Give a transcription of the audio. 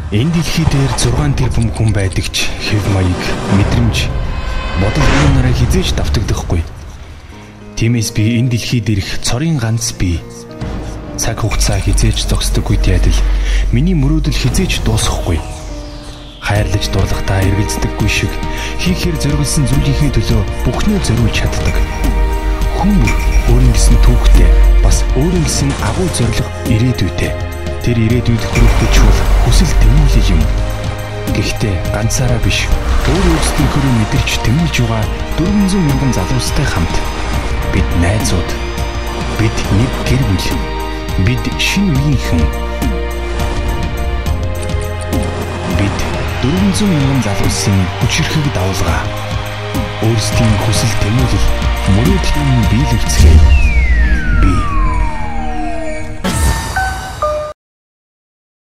Энэ дэлхий дээр 6 тэрбум хүн байдаг ч хэв маяг, мэдрэмж, бодол нараа хизээж давтагдахгүй. Тиймээс би энэ дэлхийд ирэх цорын ганц бий. Цаг хугацаа хизээж зогсдоггүйтэй адил миний мөрөөдөл хизээж дуусахгүй. Хайрлаж дуулахдаа эргэлздэггүй шиг хийхээр зориулсан зүйлийнхээ төлөө бүхнээ зориулж чаддаг. Хүн бүр өөрийн гэсэн түүхтэй, бас өөрийн гэсэн агуу зориг ирээдүйтэй. Тэр ирээдүйд хүрэхэд чул хүсэл тэмүүлэл юм. Гэхдээ ганцаараа биш, өөр өөрсдийнхөө мэдэрч тэмүүлж байгаа 400 мянган залуустай хамт бид найзууд, бид нэг гэр бүл, бид шинэ үеийнхэн, бид 400 мянган залуусын хүчирхэг давлгаа, өөрсдийн хүсэл тэмүүлэл, мөрөөдлийн биелэгцгээ